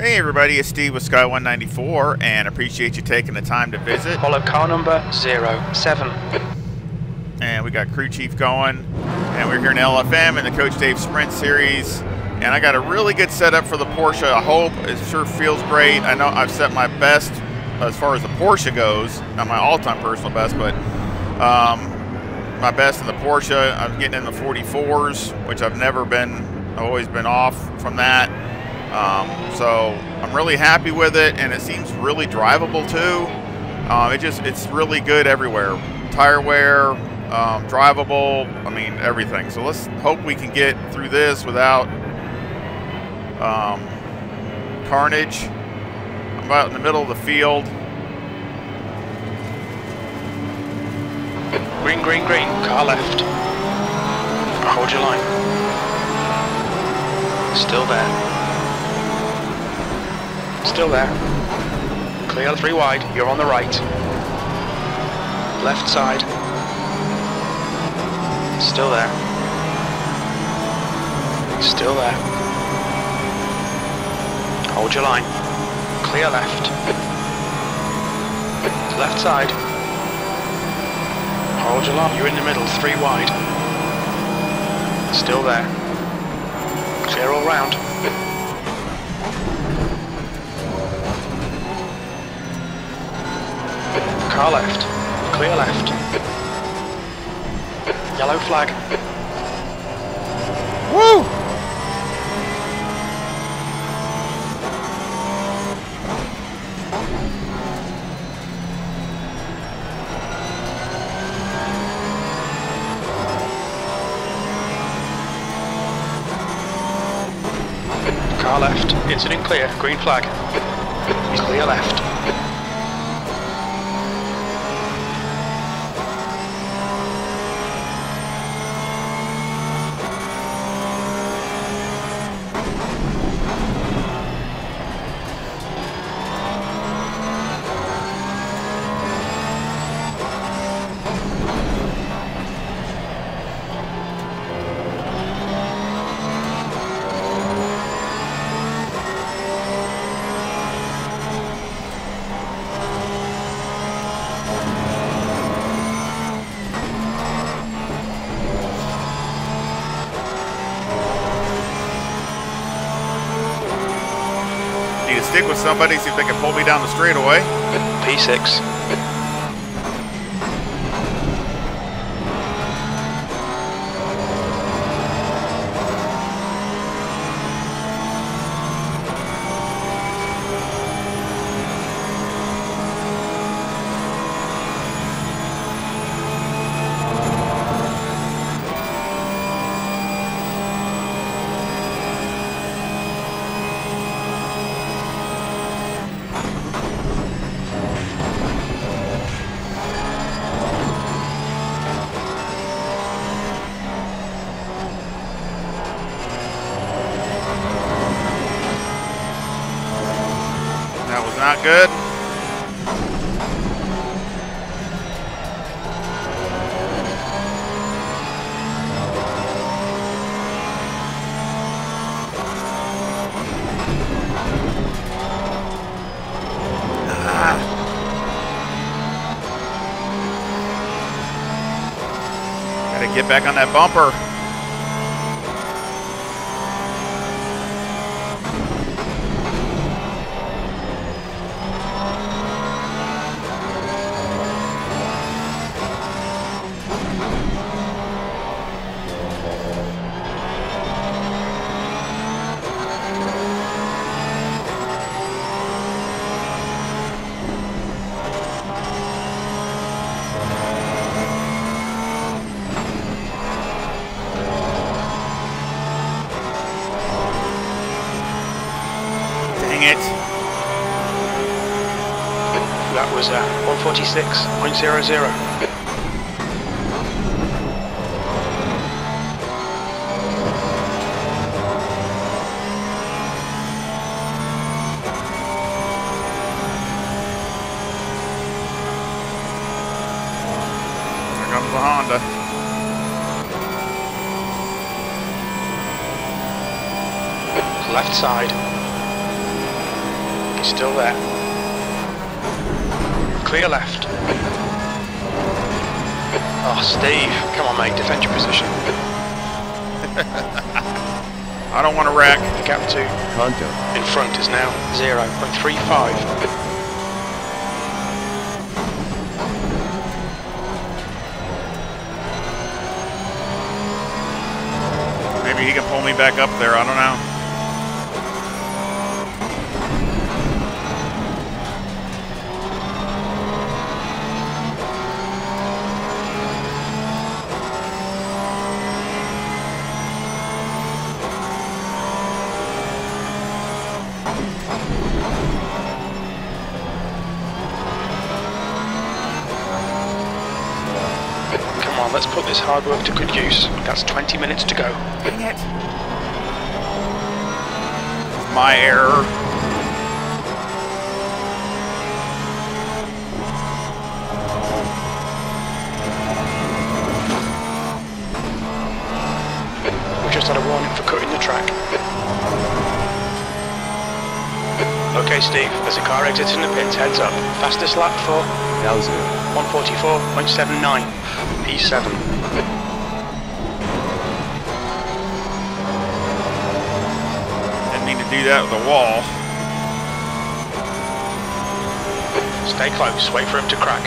Hey everybody, it's Steve with Sky 194 and appreciate you taking the time to visit. Follow car number 07. And we got crew chief going, and we're here in LFM in the Coach Dave Sprint Series. And I got a really good setup for the Porsche. I hope it sure feels great. I know I've set my best as far as the Porsche goes, not my all-time personal best, but my best in the Porsche. I'm getting in the 44s, which I've always been off from that. So I'm really happy with it, and it seems really drivable too. It's really good everywhere. Tire wear, drivable, I mean everything. So let's hope we can get through this without carnage. I'm out in the middle of the field. Green, green, green, car left. Hold your line. Still there. Still there. Clear 3 wide, you're on the right. Left side. Still there. Still there. Hold your line. Clear left. Left side. Hold your line. You're in the middle, 3 wide. Still there. Clear all round. Car left. Clear left. Yellow flag. Woo! Car left. Incident clear. Green flag. Clear left. Stick with somebody, see if they can pull me down the straightaway. P6. Not good. Gotta get back on that bumper. It. That was 146.00. Here comes the Honda. Left side. He's still there. Clear left. Oh, Steve, come on mate, defend your position. I don't want to wreck. The gap to in front is now 0.35. Maybe he can pull me back up there, I don't know. Let's put this hard work to good use. That's 20 minutes to go. Dang it. My error. We just had a warning for cutting the track. Okay, Steve, as the car exits in the pits, heads up. Fastest lap for 144.79. P7. Didn't mean to do that with the wall. Stay close, wait for him to crack.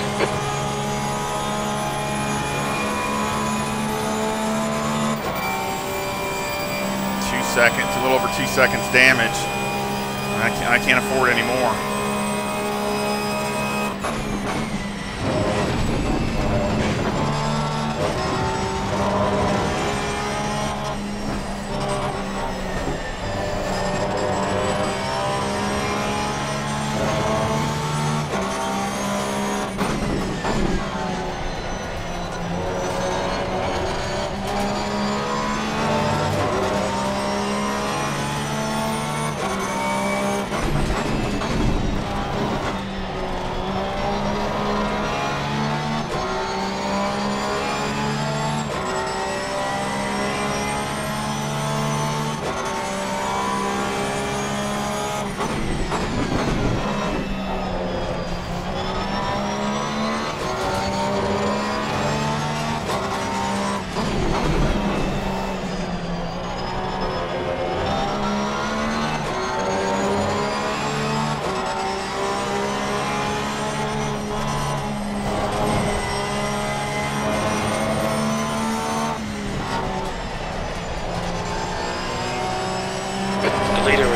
2 seconds, a little over 2 seconds damage. I can't afford any more.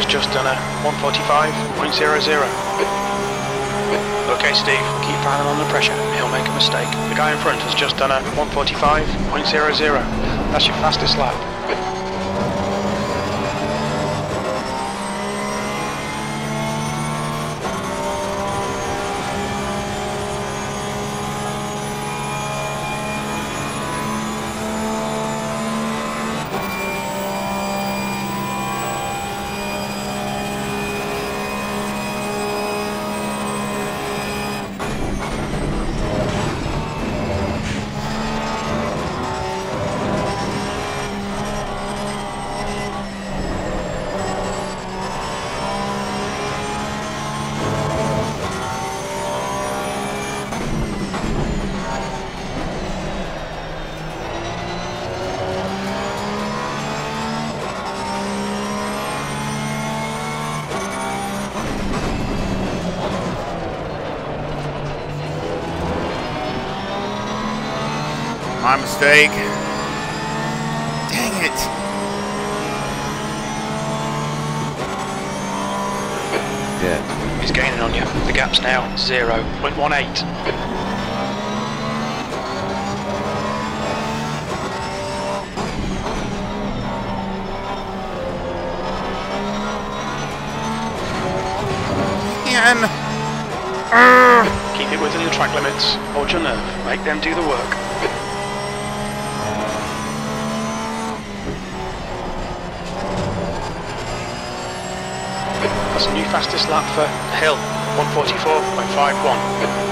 Just done a 145.00. Okay, Steve, keep piling on the pressure. He'll make a mistake. The guy in front has just done a 145.00. That's your fastest lap. My mistake. Dang it. Yeah. He's gaining on you. The gap's now 0.18. Keep it within the track limits. Hold your nerve. Make them do the work. That's a new fastest lap for Hill, 144.51.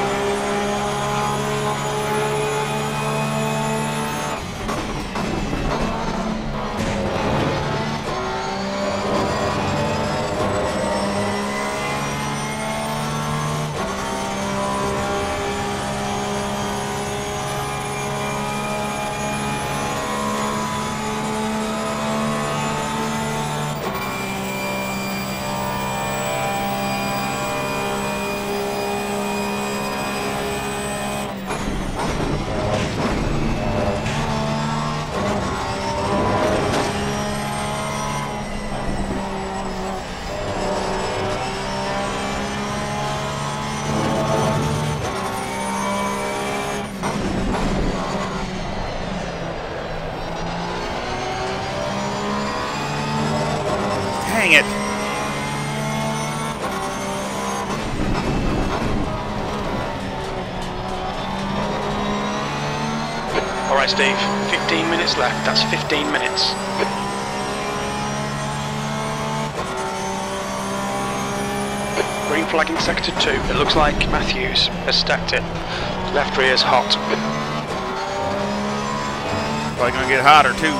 Dang it. All right, Steve, 15 minutes left. That's 15 minutes. Green flag in sector 2. It looks like Matthews has stacked it. Left rear's hot. Probably gonna get hotter too.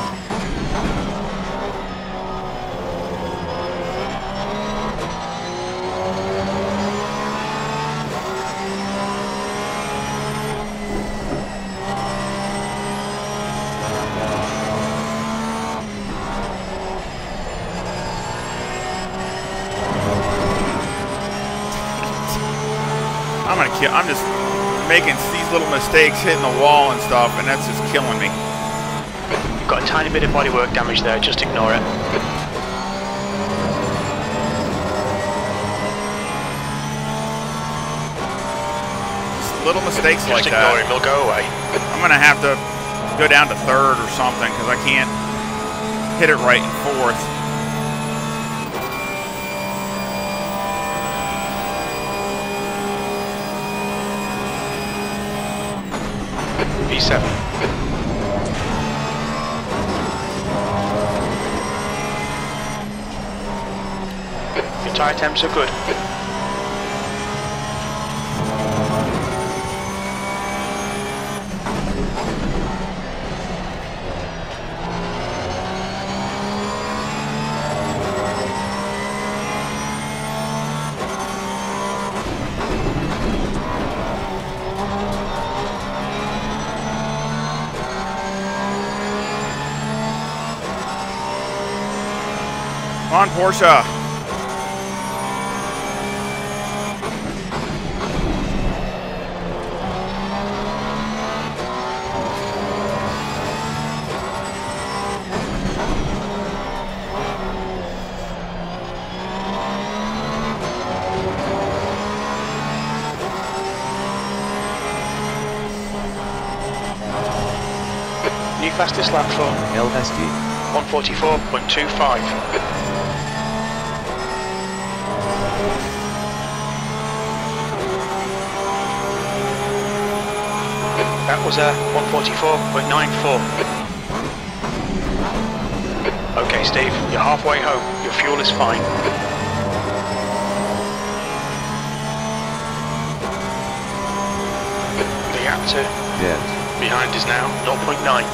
I'm just making these little mistakes, hitting the wall and stuff, and that's just killing me. You've got a tiny bit of bodywork damage there, just ignore it. Just little mistakes just like that. Just ignore him, he'll go away. I'm going to have to go down to third or something because I can't hit it right in fourth. P7. Your tyre temps are good. Come on, Porsche. New fastest lap for LSD 144.25. That was a 144.94. Okay, Steve, you're halfway home. Your fuel is fine. The gap to behind is now 0.9.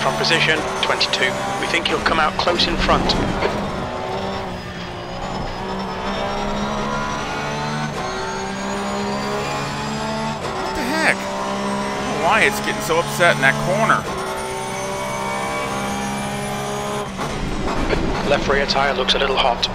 From position 22. We think he'll come out close in front. What the heck? I don't know why it's getting so upset in that corner. Left rear tyre looks a little hot.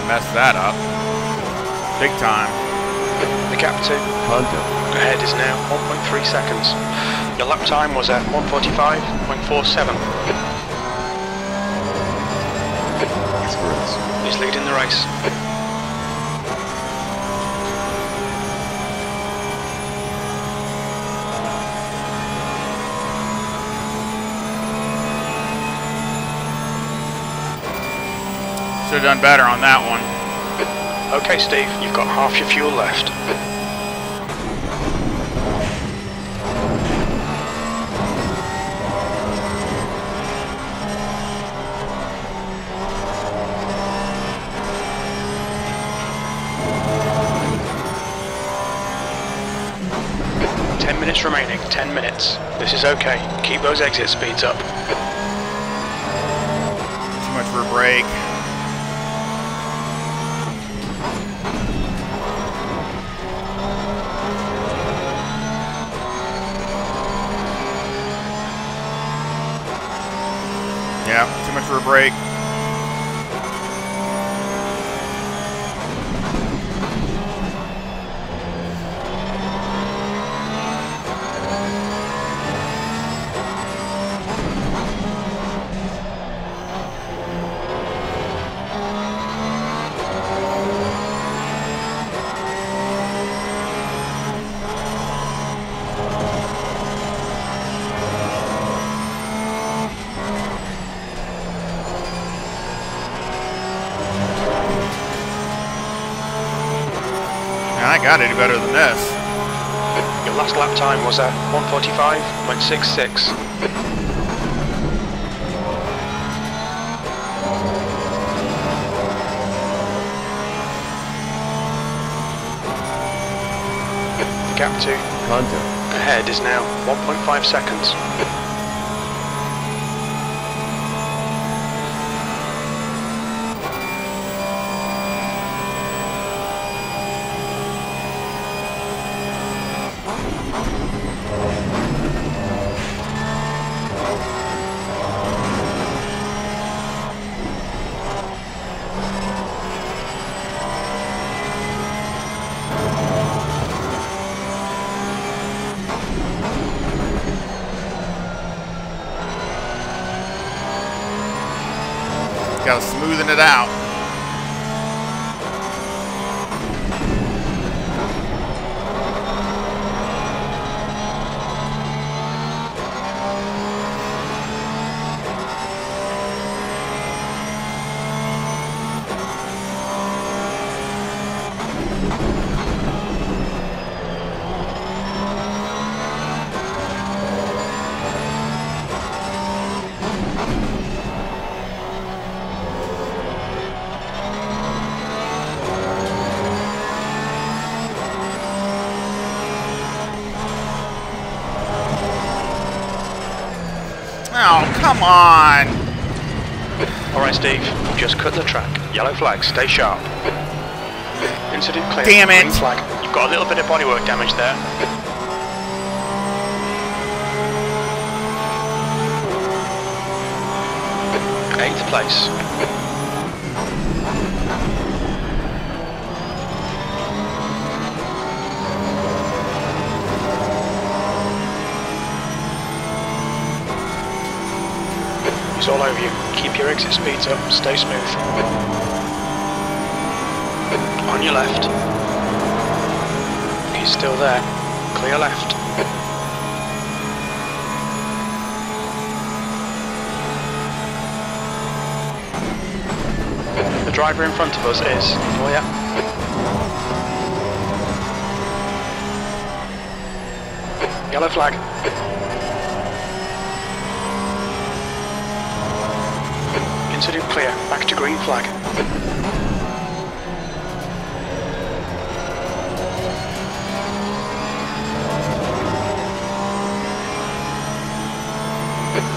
Messed that up. Big time. The gap to Honda ahead is now 1.3 seconds. Your lap time was at 1:45.47. He's leading the race. Should have done better on that one. Okay, Steve, you've got half your fuel left. minutes remaining, 10 minutes. This is okay. Keep those exit speeds up. Too much for a break. Yeah, too much for a break. I got any better than this. Your last lap time was at 1:45.66. The gap to ahead is now 1.5 seconds. Got to smoothen it out. Oh, come on! Alright, Steve, you just cut the track. Yellow flag, stay sharp. Incident clear. Damn it! Green flag. You've got a little bit of bodywork damage there. 8th place. It's all over you. Keep your exit speeds up, stay smooth. On your left. He's still there. Clear left. The driver in front of us is. Oh yeah. Yellow flag. Incident clear. Back to green flag.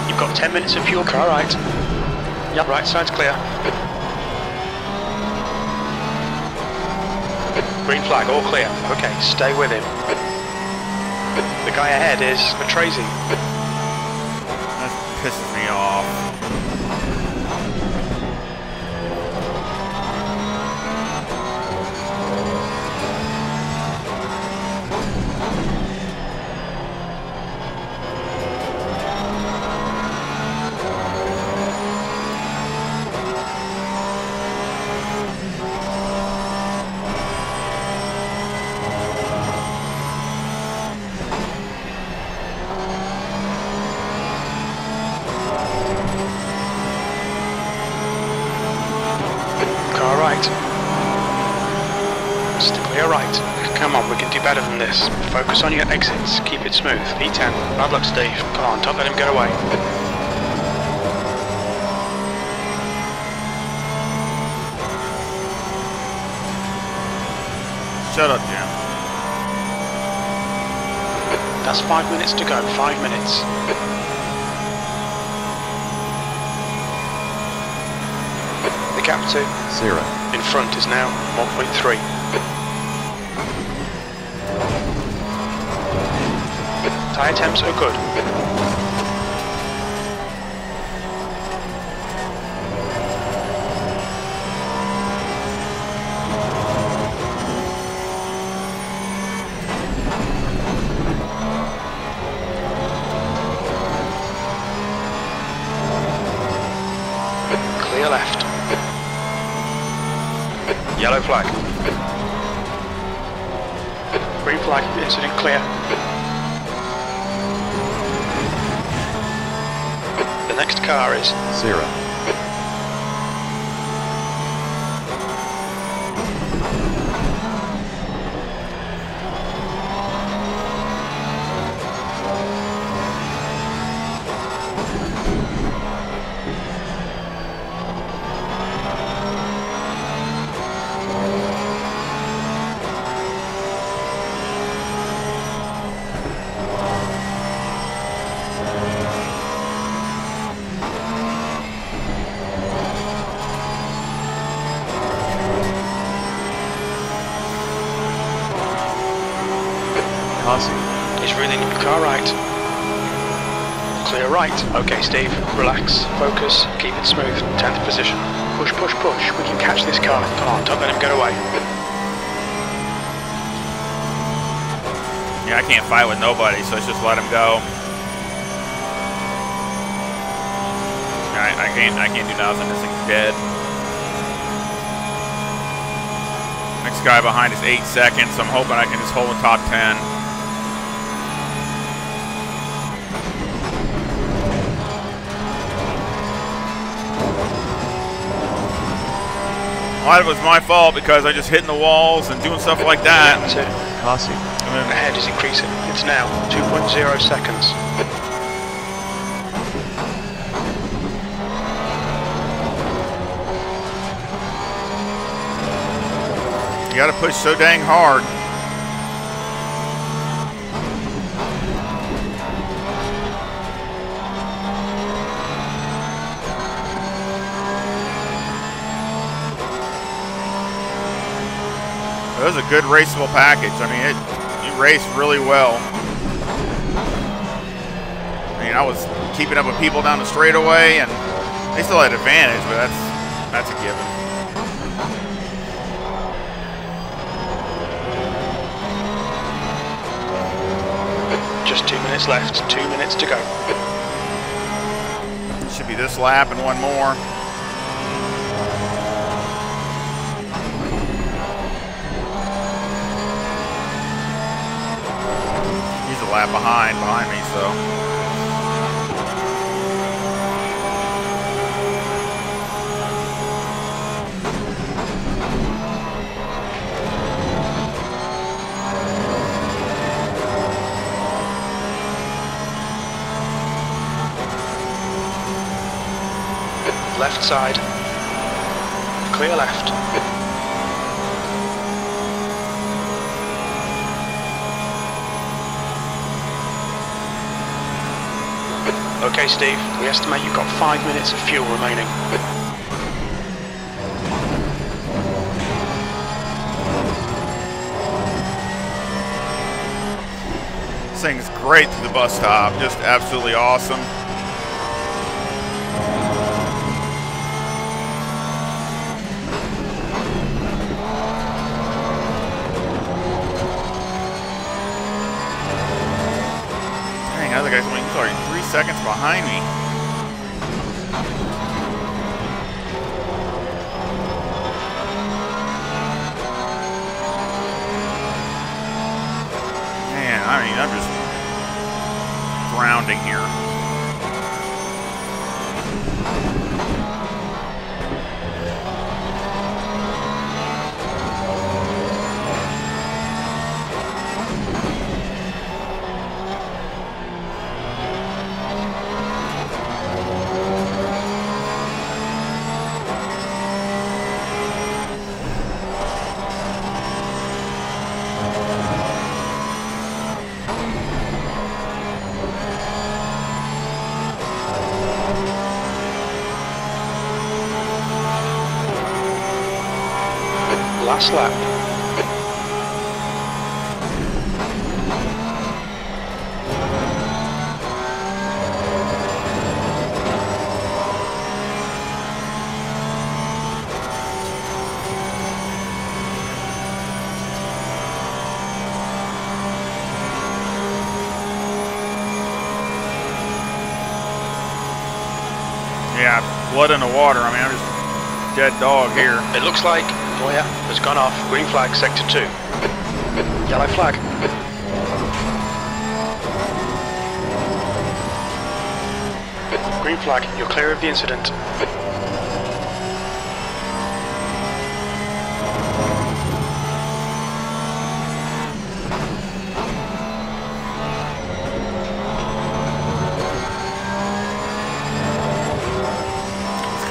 You've got 10 minutes of fuel. Car right. Yep, right side's clear. Green flag, all clear. Okay, stay with him. The guy ahead is Tracy. That pisses me off. Clear right. Come on, we can do better than this. Focus on your exits. Keep it smooth. E10. Bad luck, Steve. Come on, don't let him get away. Shut up, Jim. That's 5 minutes to go, 5 minutes. The gap to 0. in front is now 1.3. Tyre temps are good. Clear left. Yellow flag. Green flag, incident clear. The next car is 0. He's reeling your car right. Clear right. Okay, Steve, relax, focus, keep it smooth. 10th position. Push, push, push. We can catch this car. Come on, don't let him get away. Yeah, I can't fight with nobody, so let's just let him go. I can't do nothing. This thing's dead. Next guy behind is 8 seconds, so I'm hoping I can just hold the top 10. A lot of it was my fault because I just hitting the walls and doing stuff like that. Crossing. Ahead is increasing. It's now 2.0 seconds. You gotta push so dang hard. It was a good raceable package. I mean, you raced really well. I mean, I was keeping up with people down the straightaway, and they still had advantage, but that's a given. Just 2 minutes left, 2 minutes to go. Should be this lap and one more. He's a lap behind me, so. Left side. Clear left. Okay, Steve, we estimate you've got 5 minutes of fuel remaining. This thing's great to the bus stop, just absolutely awesome. Other guy's only, he's already 3 seconds behind me. Man, I mean, I'm just grounding here. Last lap. Yeah, blood in the water. I mean, I'm just dead dog here. It looks like Moya has gone off. Green flag, sector 2. Yellow flag. Green flag, you're clear of the incident.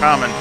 Coming.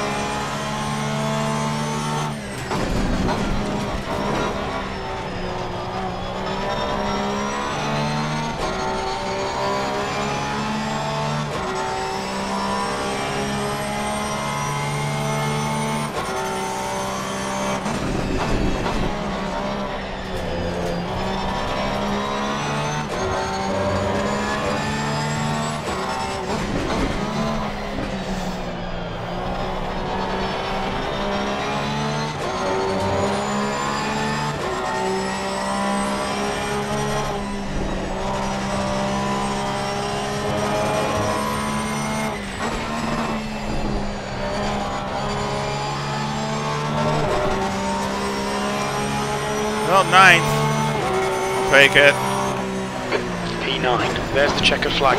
Well, 9th. I'll take it. P9. There's the checkered flag.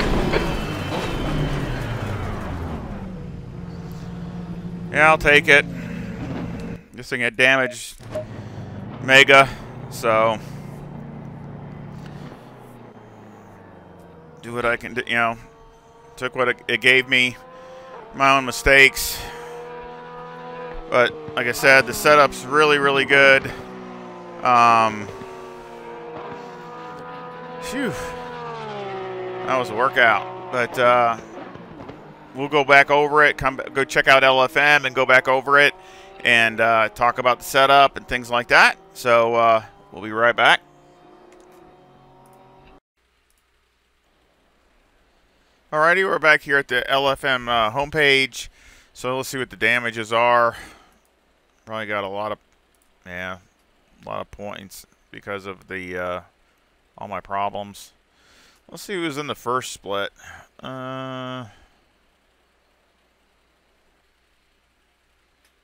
Yeah, I'll take it. This thing had damaged mega, so do what I can do. You know, took what it gave me, my own mistakes. But like I said, the setup's really, really good. Phew, that was a workout. But we'll go back over it. Go check out LFM and go back over it and talk about the setup and things like that. So we'll be right back. Alrighty, we're back here at the LFM homepage. So let's see what the damages are. Probably got a lot of points because of the all my problems. Let's see who was in the first split. I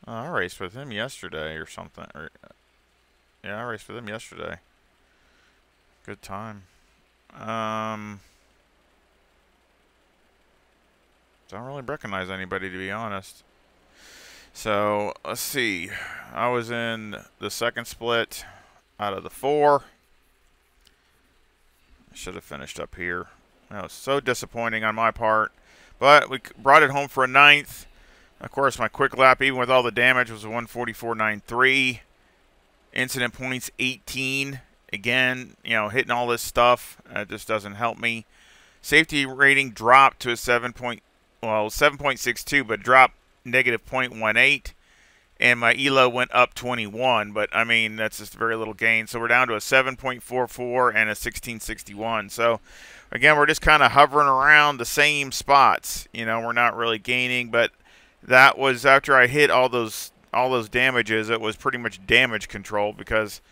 raced with him yesterday or something. Yeah, I raced with him yesterday. Good time. Don't really recognize anybody, to be honest. So, let's see. I was in the second split out of the 4. I should have finished up here. That was so disappointing on my part. But we brought it home for a 9th. Of course, my quick lap, even with all the damage, was a 144.93. Incident points, 18. Again, you know, hitting all this stuff just doesn't help me. Safety rating dropped to a 7.62, but dropped negative 0.18. And my ELO went up 21, but I mean, that's just very little gain. So we're down to a 7.44 and a 1661. So again, we're just kind of hovering around the same spots. You know, we're not really gaining, but that was after I hit all those damages. It was pretty much damage control because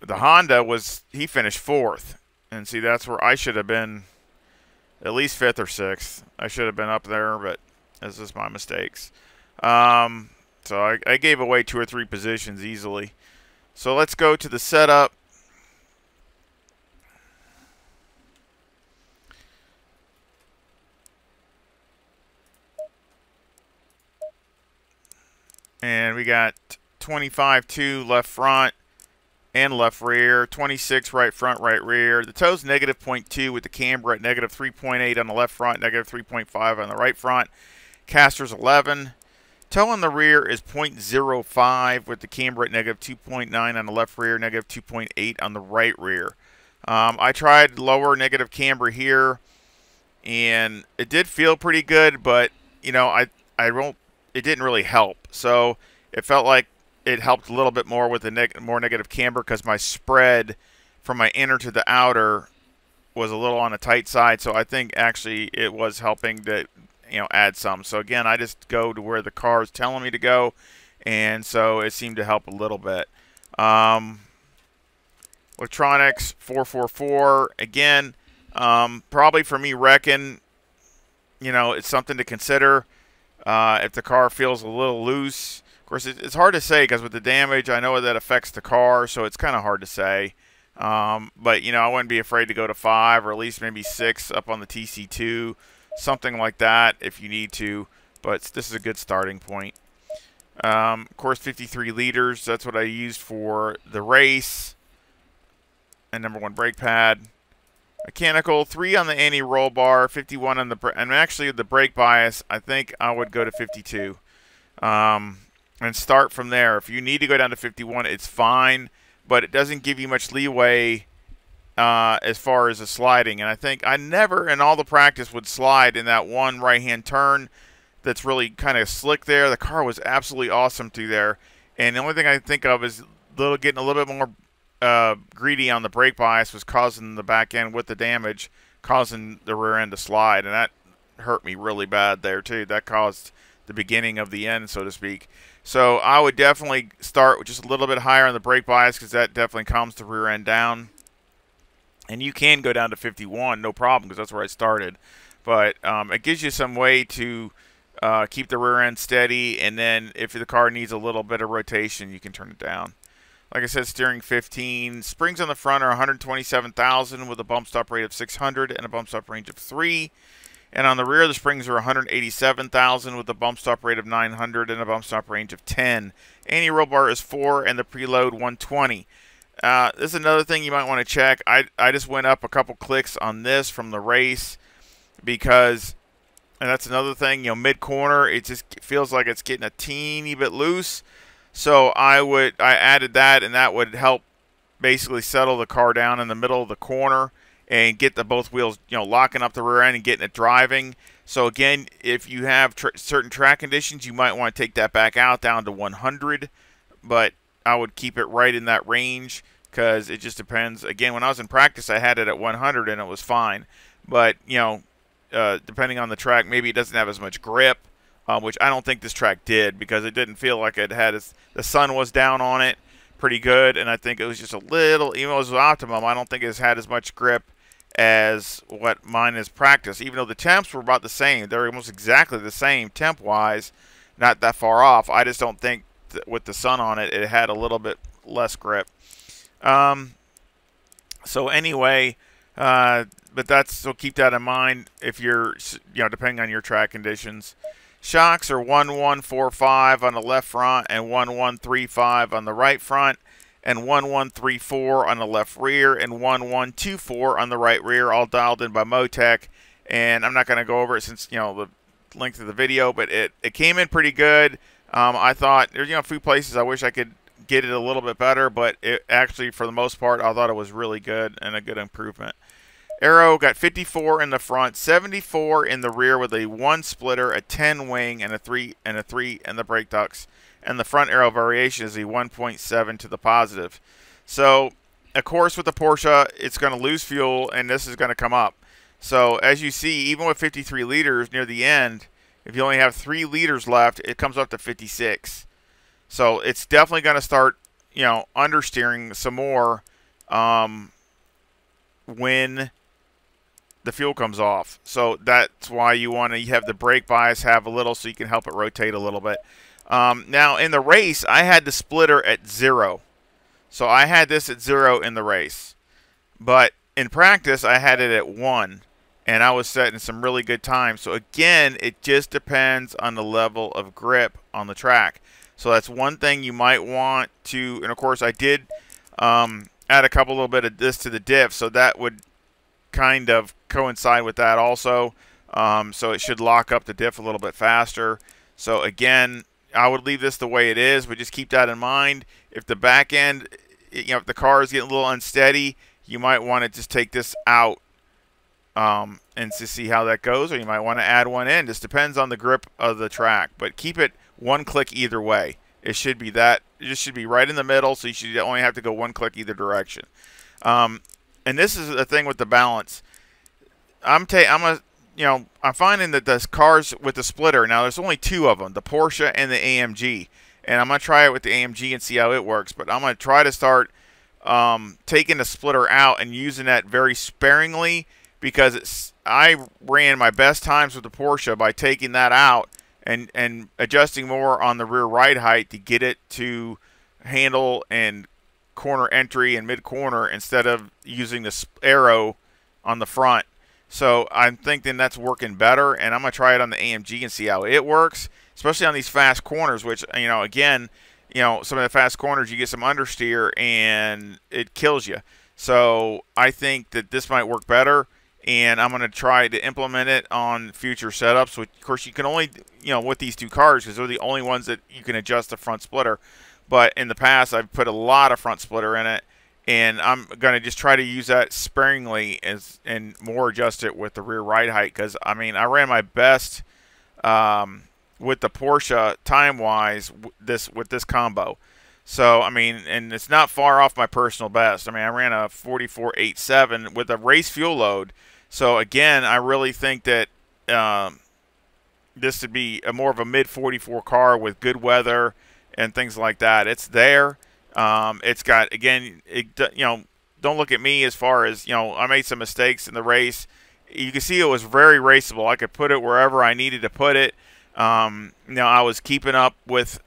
the Honda he finished 4th. And see, that's where I should have been at least 5th or 6th. I should have been up there, but this is my mistakes. So I gave away 2 or 3 positions easily. So let's go to the setup. And we got 25.2 left front and left rear, 26 right front, right rear. The toe's negative 0.2 with the camber at negative 3.8 on the left front, negative 3.5 on the right front. Caster's 11. Toe on the rear is 0.05 with the camber at negative 2.9 on the left rear, negative 2.8 on the right rear. I tried lower negative camber here, and it did feel pretty good, but you know, it didn't really help. So it felt like it helped a little bit more with the more negative camber because my spread from my inner to the outer was a little on the tight side. So I think actually it was helping to, add some. So again, I just go to where the car is telling me to go, and so it seemed to help a little bit. Electronics 444 again. Probably for me wrecking, it's something to consider. If the car feels a little loose. Of course, it's hard to say because with the damage, I know that affects the car, so it's kind of hard to say. But, I wouldn't be afraid to go to 5 or at least maybe 6 up on the TC2, something like that if you need to. But this is a good starting point. Of course, 53 liters, that's what I used for the race. And #1 brake pad. Mechanical, 3 on the anti-roll bar, 51 on the, and actually the brake bias, I think I would go to 52. And start from there. If you need to go down to 51, it's fine, but it doesn't give you much leeway as far as the sliding. And I think I never in all the practice would slide in that one right-hand turn that's really kind of slick there. The car was absolutely awesome through there. And the only thing I think of is getting a little bit more greedy on the brake bias was causing the back end with the damage, causing the rear end to slide, and that hurt me really bad there too. That caused the beginning of the end, so to speak. So I would definitely start with just a little bit higher on the brake bias because that definitely calms the rear end down. And you can go down to 51, no problem, because that's where I started. But it gives you some way to keep the rear end steady, and then if the car needs a little bit of rotation, you can turn it down. Like I said, steering 15. Springs on the front are 127,000 with a bump stop rate of 600 and a bump stop range of 3. And on the rear, the springs are 187,000 with a bump stop rate of 900 and a bump stop range of 10. Anti-roll bar is 4 and the preload 120. This is another thing you might want to check. I just went up a couple clicks on this from the race because, and that's another thing, mid-corner, it just feels like it's getting a teeny bit loose. So I added that, and that would help basically settle the car down in the middle of the corner and get the both wheels, locking up the rear end and getting it driving. So again, if you have certain track conditions, you might want to take that back out down to 100, but I would keep it right in that range because it just depends. Again, when I was in practice, I had it at 100 and it was fine. But, depending on the track, maybe it doesn't have as much grip. Which I don't think this track did because it didn't feel like it had the sun was down on it pretty good, and I think it was just a little, even though it was optimum, I don't think it's had as much grip as what mine is practice. Even though the temps were about the same, they're almost exactly the same temp-wise, not that far off. I just don't think that with the sun on it, it had a little bit less grip. So anyway, so keep that in mind if you're, depending on your track conditions. Shocks are 1145 on the left front and 1135 on the right front, and 1134 on the left rear and 1124 on the right rear, all dialed in by Motec. And I'm not going to go over it since the length of the video, but it came in pretty good. I thought there's a few places I wish I could get it a little bit better, but it actually for the most part I thought it was really good and a good improvement. Aero got 54 in the front, 74 in the rear with a 1 splitter, a 10 wing, and a 3 in the brake ducts. And the front aero variation is a 1.7 to the positive. So, of course, with the Porsche, it's going to lose fuel, and this is going to come up. So, as you see, even with 53 liters near the end, if you only have 3 liters left, it comes up to 56. So, it's definitely going to start, understeering some more when the fuel comes off. So that's why you want to have the brake bias have a little so you can help it rotate a little bit. Now in the race, I had the splitter at 0. So I had this at 0 in the race. But in practice, I had it at 1. And I was setting some really good times. So again, it just depends on the level of grip on the track. So that's one thing you might want to, and of course I did add a little bit of this to the diff, so that would kind of coincide with that also. So it should lock up the diff a little bit faster. So again, I would leave this the way it is, but just keep that in mind. If the back end, if the car is getting a little unsteady, you might want to just take this out and to see how that goes, or you might want to add one in. Just depends on the grip of the track, but keep it one click either way. It should be that. It just should be right in the middle, so you should only have to go one click either direction. And this is the thing with the balance. I'm finding that the cars with the splitter, now there's only 2 of them, the Porsche and the AMG. And I'm going to try it with the AMG and see how it works. But I'm going to try to start taking the splitter out and using that very sparingly, because I ran my best times with the Porsche by taking that out and adjusting more on the rear ride height to get it to handle and corner entry and mid corner instead of using the arrow on the front. So I'm thinking that's working better, and I'm going to try it on the AMG and see how it works, especially on these fast corners, which, again, some of the fast corners, you get some understeer and it kills you. So I think that this might work better, and I'm going to try to implement it on future setups, which, of course, you can only, with these 2 cars, because they're the only ones that you can adjust the front splitter. But in the past, I've put a lot of front splitter in it, and I'm going to just try to use that sparingly and more adjust it with the rear ride height, because, I ran my best with the Porsche time-wise with this combo. So, and it's not far off my personal best. I ran a 44.87 with a race fuel load. So, again, I really think that this would be more of a mid-44 car with good weather and things like that. It's there. It's got, again, don't look at me as far as, I made some mistakes in the race. You can see it was very raceable. I could put it wherever I needed to put it. I was keeping up with,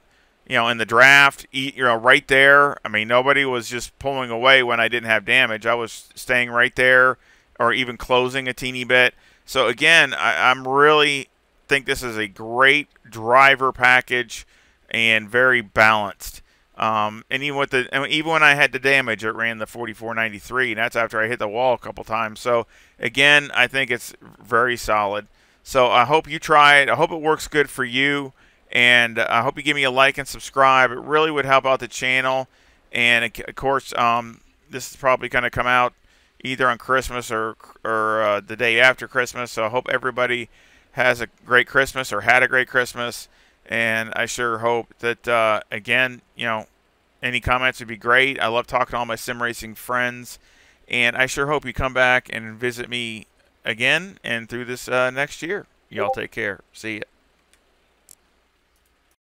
in the draft, right there. Nobody was just pulling away when I didn't have damage. I was staying right there or even closing a teeny bit. So, again, I'm really think this is a great driver package and very balanced. And even when I had the damage, it ran the 44.93, and that's after I hit the wall a couple times. So again, I think it's very solid. So I hope you try it. I hope it works good for you, and I hope you give me a like and subscribe. It really would help out the channel. And of course, this is probably going to come out either on Christmas or the day after Christmas. So I hope everybody has a great Christmas or had a great Christmas. And I sure hope that, again, any comments would be great. I love talking to all my sim racing friends. And I sure hope you come back and visit me again and through this next year. Y'all take care. See ya.